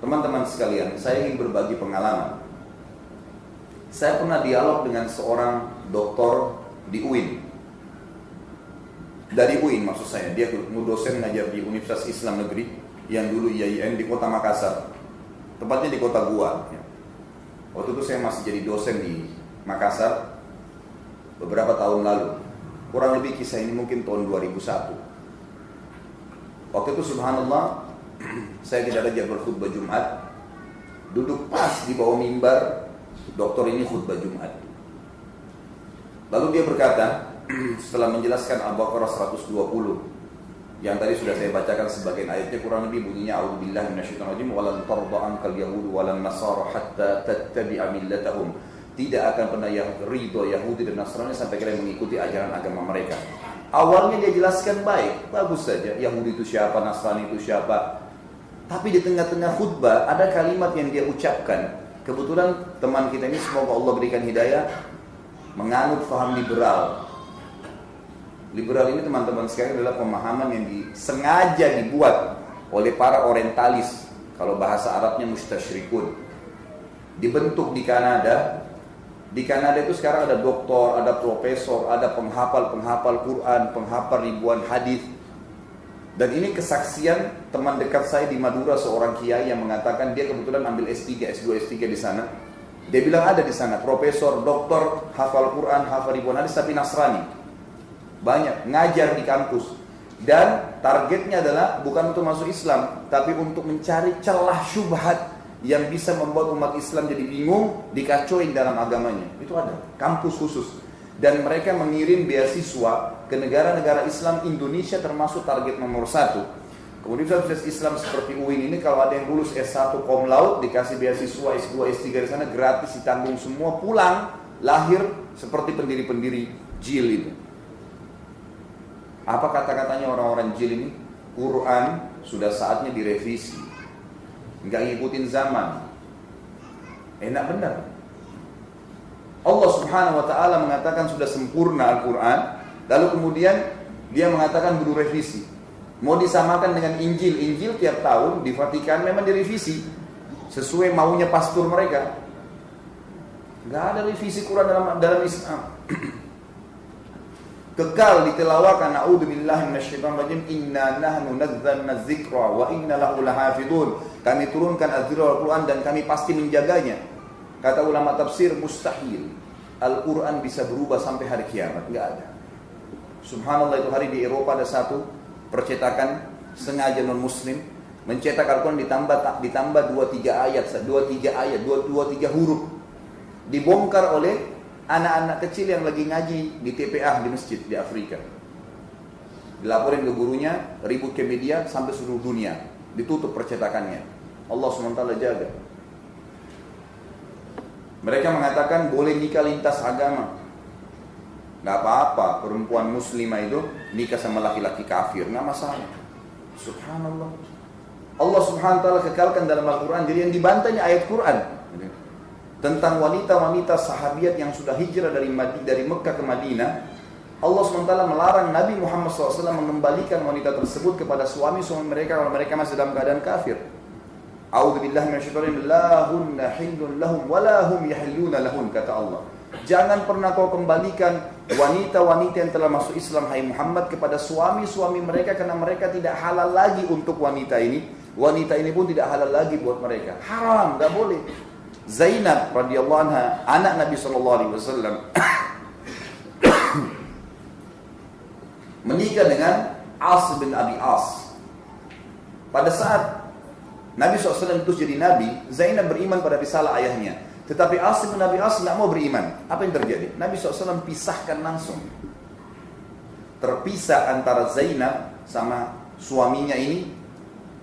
Teman-teman sekalian, saya ingin berbagi pengalaman. Saya pernah dialog dengan seorang doktor di UIN. Dari UIN maksud saya, dia dosen ngajar di Universitas Islam Negeri yang dulu IAIN di kota Makassar. Tepatnya di kota Gua. Waktu itu saya masih jadi dosen di Makassar beberapa tahun lalu. Kurang lebih kisah ini mungkin tahun 2001. Waktu itu subhanallah, saya tidak ada jadwal khutbah Jumat. Duduk pas di bawah mimbar, dokter ini khutbah Jumat. Lalu dia berkata, setelah menjelaskan Al-Baqarah 120, yang tadi sudah saya bacakan sebagian ayatnya, kurang lebih bunyinya a'udzubillahi minasyaitonirrajim walan tarda ankal yahud walan nasara hatta tattabi'a millatahum. Tidak akan pernah ridho Yahudi dan Nasrani sampai kalian mengikuti ajaran agama mereka. Awalnya dia jelaskan baik, bagus saja, Yahudi itu siapa, Nasrani itu siapa. Tapi di tengah-tengah khutbah ada kalimat yang dia ucapkan. Kebetulan teman kita ini semoga Allah berikan hidayah, menganut faham liberal. Liberal ini teman-teman sekalian adalah pemahaman yang sengaja dibuat oleh para orientalis. Kalau bahasa Arabnya mustasyrikun. Dibentuk di Kanada. Di Kanada itu sekarang ada doktor, ada profesor, ada penghafal Quran, penghafal ribuan hadis. Dan ini kesaksian teman dekat saya di Madura, seorang kiai yang mengatakan dia kebetulan ambil S3, S2, S3 di sana. Dia bilang ada di sana profesor, doktor, hafal Quran, hafal ribuan hadis tapi Nasrani. Banyak ngajar di kampus. Dan targetnya adalah bukan untuk masuk Islam, tapi untuk mencari celah syubhat yang bisa membuat umat Islam jadi bingung, dikacauin dalam agamanya. Itu ada kampus khusus. Dan mereka mengirim beasiswa ke negara-negara Islam. Indonesia termasuk target nomor 1. Kemudian Universitas Islam seperti UIN ini kalau ada yang lulus S1 cum laude dikasih beasiswa S2, S3 di sana gratis, ditanggung semua, pulang lahir seperti pendiri-pendiri JIL itu. Apa kata-katanya orang-orang JIL ini? Quran sudah saatnya direvisi, nggak ngikutin zaman. Enak benar. Allah subhanahu wa ta'ala mengatakan sudah sempurna Al-Quran, lalu kemudian dia mengatakan perlu revisi. Mau disamakan dengan Injil. Injil tiap tahun di Vatikan memang direvisi sesuai maunya pastor mereka. Nggak ada revisi Quran dalam Islam. Kekal ditelawakan, a'udzubillahi minasyaitonirrajim, inna nahnu nazzalna dzikra wa inna lahu lahafidun. Kami turunkan az-zikra Al-Quran dan kami pasti menjaganya. Kata ulama tafsir, mustahil Al-Quran bisa berubah sampai hari kiamat. Nggak ada. Subhanallah, itu hari di Eropa ada satu percetakan sengaja non-muslim mencetak Al-Quran ditambah 2-3 ayat, 2-3 huruf. Dibongkar oleh anak-anak kecil yang lagi ngaji di TPA di masjid di Afrika. Dilaporin ke gurunya, ribut ke media sampai seluruh dunia. Ditutup percetakannya. Allah SWT jaga. Mereka mengatakan boleh nikah lintas agama. Gak apa-apa, perempuan muslimah itu nikah sama laki-laki kafir, gak masalah. Subhanallah. Allah subhanahu wa ta'ala kekalkan dalam Al-Quran. Jadi yang dibantahnya ayat Quran tentang wanita-wanita sahabiat yang sudah hijrah dari Mekah ke Madinah. Allah SWT melarang Nabi Muhammad SAW mengembalikan wanita tersebut kepada suami-suami mereka kalau mereka masih dalam keadaan kafir. A'udzubillahi minasyaitonir rajim, la hunna hillun lahum wa la hum yahilluna lahun, kata Allah. Jangan pernah kau kembalikan wanita-wanita yang telah masuk Islam, hai Muhammad, kepada suami-suami mereka karena mereka tidak halal lagi untuk wanita ini. Wanita ini pun tidak halal lagi buat mereka. Haram, enggak boleh. Zainab radhiyallahu anha, anak Nabi sallallahu alaihi wasallam, menikah dengan As bin Abi As. Pada saat Nabi SAW itu jadi Nabi, Zainab beriman pada risalah ayahnya. Tetapi As bin Abi As tidak mau beriman. Apa yang terjadi? Nabi SAW pisahkan langsung. Terpisah antara Zainab sama suaminya ini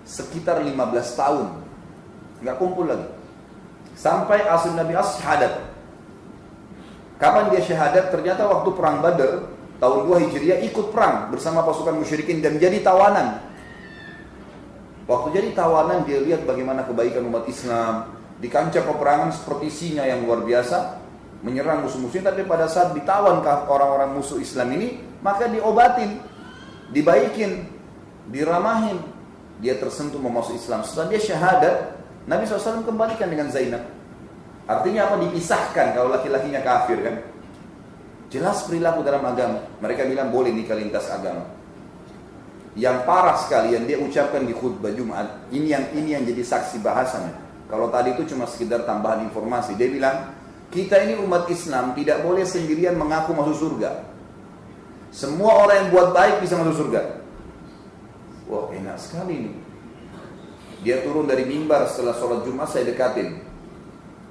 sekitar 15 tahun. Nggak kumpul lagi. Sampai As bin Abi As syahadat. Kapan dia syahadat? Ternyata waktu perang Badar tahun 2 Hijriah ikut perang bersama pasukan musyrikin dan jadi tawanan. Waktu jadi tawanan dia lihat bagaimana kebaikan umat Islam di kancah peperangan seperti singa yang luar biasa menyerang musuh-musuhnya. Tapi pada saat ditawan ke orang-orang musuh Islam ini, maka diobatin, dibaikin, diramahin. Dia tersentuh mau masuk Islam. Setelah dia syahadat, Nabi SAW kembalikan dengan Zainab. Artinya apa? Dipisahkan kalau laki-lakinya kafir kan. Jelas perilaku dalam agama. Mereka bilang boleh nikah lintas agama. Yang parah sekali yang dia ucapkan di khutbah Jumat, ini yang jadi saksi bahasanya. Kalau tadi itu cuma sekedar tambahan informasi. Dia bilang, kita ini umat Islam tidak boleh sendirian mengaku masuk surga. Semua orang yang buat baik bisa masuk surga. Wah, enak sekali nih. Dia turun dari mimbar setelah sholat Jumat, saya dekatin.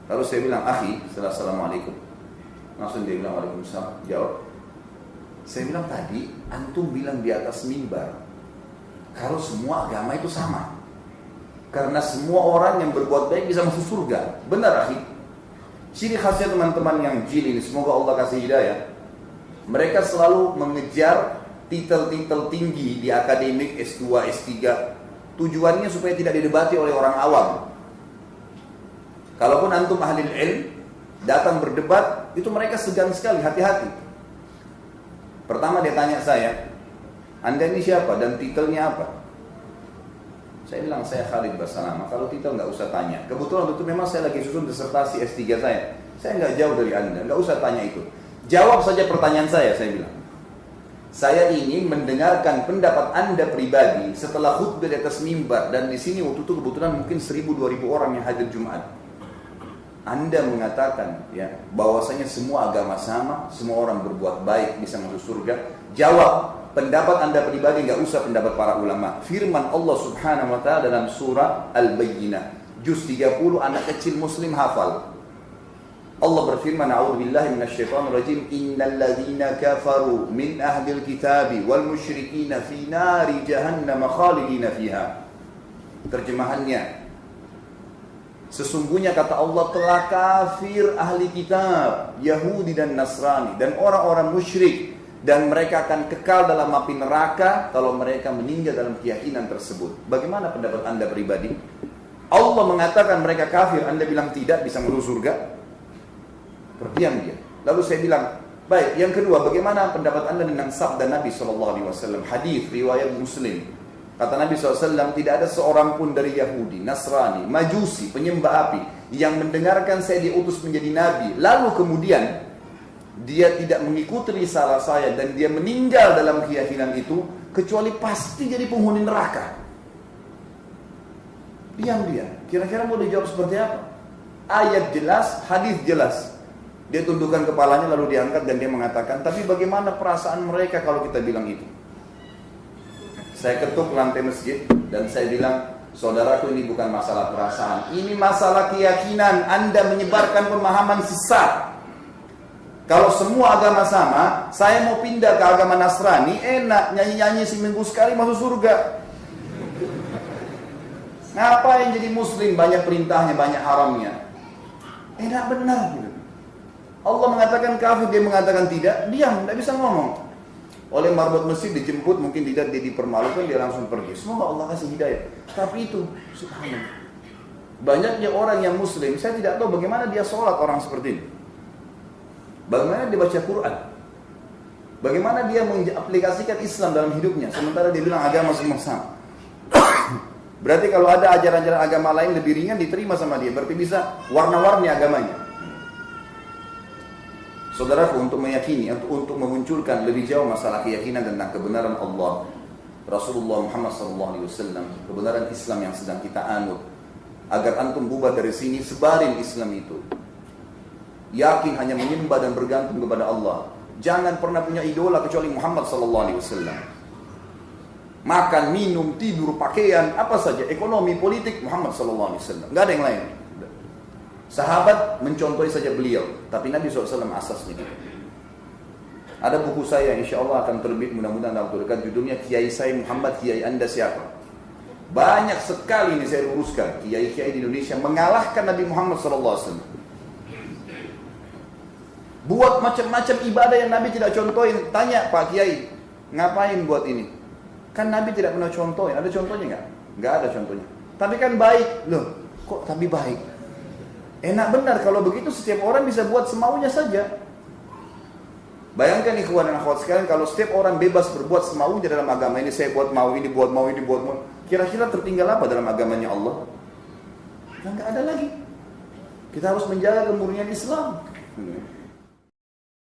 Lalu saya bilang, akhi, setelah assalamualaikum. Langsung dia bilang, waalaikumsalam. Jawab. Saya bilang tadi, antum bilang di atas mimbar, kalau semua agama itu sama. Karena semua orang yang berbuat baik bisa masuk surga. Benar, akhi. Ciri khasnya teman-teman yang jin ini, semoga Allah kasih hidayah. Mereka selalu mengejar titel-titel tinggi di akademik, S2, S3. Tujuannya supaya tidak didebati oleh orang awam. Kalaupun antum ahli ilm datang berdebat, itu mereka segan sekali, hati-hati. Pertama dia tanya saya, Anda ini siapa dan titelnya apa? Saya bilang, saya Khalid Basalama. Kalau titel nggak usah tanya. Kebetulan itu memang saya lagi susun disertasi S3 saya. Saya nggak jauh dari Anda, nggak usah tanya itu. Jawab saja pertanyaan saya bilang. Saya ingin mendengarkan pendapat Anda pribadi setelah khutbah di atas mimbar, dan di sini waktu itu kebetulan mungkin 1.000-2.000 orang yang hadir Jumat. Anda mengatakan ya bahwasanya semua agama sama, semua orang berbuat baik bisa masuk surga. Jawab pendapat Anda pribadi, nggak usah pendapat para ulama. Firman Allah Subhanahu wa taala dalam surah Al-Bayyinah, juz 30, anak kecil muslim hafal. Allah berfirman, a'udzubillahi minasyaitonir rajim, innal ladzina kafaru min ahlil kitabi wal musyrikin fi nari jahannam khalidina fiha. Terjemahannya, sesungguhnya kata Allah telah kafir ahli kitab, Yahudi dan Nasrani dan orang-orang musyrik, dan mereka akan kekal dalam api neraka kalau mereka meninggal dalam keyakinan tersebut. Bagaimana pendapat Anda pribadi? Allah mengatakan mereka kafir, Anda bilang tidak, bisa masuk surga? Terdiam dia. Lalu saya bilang, baik, yang kedua, bagaimana pendapat Anda dengan sabda Nabi SAW? Hadis riwayat Muslim. Kata Nabi SAW, tidak ada seorang pun dari Yahudi, Nasrani, Majusi, penyembah api yang mendengarkan saya diutus menjadi Nabi, lalu kemudian dia tidak mengikuti risalah saya dan dia meninggal dalam keyakinan itu, kecuali pasti jadi penghuni neraka. Diam dia. Kira-kira mau dijawab seperti apa? Ayat jelas, hadis jelas. Dia tundukkan kepalanya lalu diangkat dan dia mengatakan, tapi bagaimana perasaan mereka kalau kita bilang itu? Saya ketuk lantai masjid dan saya bilang, saudaraku, ini bukan masalah perasaan, ini masalah keyakinan. Anda menyebarkan pemahaman sesat. Kalau semua agama sama, saya mau pindah ke agama Nasrani, enak, nyanyi-nyanyi seminggu sekali masuk surga. Ngapain jadi muslim, banyak perintahnya, banyak haramnya? Enak benar gitu. Allah mengatakan kafir, dia mengatakan tidak, diam, tidak bisa ngomong. Oleh marbot masjid dijemput, mungkin tidak, dia dipermalukan, dia langsung pergi. Semoga Allah kasih hidayah. Tapi itu, subhanallah, banyaknya orang yang muslim, saya tidak tahu bagaimana dia sholat orang seperti ini. Bagaimana dia baca Quran? Bagaimana dia mengaplikasikan Islam dalam hidupnya? Sementara dia bilang agama semua sama. Berarti kalau ada ajaran-ajaran agama lain lebih ringan diterima sama dia. Berarti bisa warna-warni agamanya. Saudaraku, untuk meyakini, untuk memunculkan lebih jauh masalah keyakinan tentang kebenaran Allah, Rasulullah Muhammad SAW, kebenaran Islam yang sedang kita anut, agar antum bubar dari sini, sebarin Islam itu. Yakin hanya menyembah dan bergantung kepada Allah. Jangan pernah punya idola kecuali Muhammad SAW. Makan, minum, tidur, pakaian, apa saja, ekonomi, politik, Muhammad SAW. Nggak ada yang lain. Sahabat mencontohi saja beliau, tapi Nabi SAW asasnya. Ada buku saya, insya Allah akan terbit mudah-mudahan dalam waktu dekat, judulnya Kiai Saya Muhammad, Kiai Anda Siapa? Banyak sekali ini saya luruskan, kiai-kiai di Indonesia mengalahkan Nabi Muhammad SAW. Buat macam-macam ibadah yang Nabi tidak contohin. Tanya Pak Kiai, ngapain buat ini? Kan Nabi tidak pernah contohin. Ada contohnya nggak? Nggak ada contohnya. Tapi kan baik. Loh, kok tapi baik? Enak benar kalau begitu, setiap orang bisa buat semaunya saja. Bayangkan ikhwan dan akhwat sekalian, kalau setiap orang bebas berbuat semaunya dalam agama ini, saya buat mau, ini buat mau, ini buat mau, kira-kira tertinggal apa dalam agamanya Allah? Kita nggak ada lagi. Kita harus menjaga kemurnian Islam.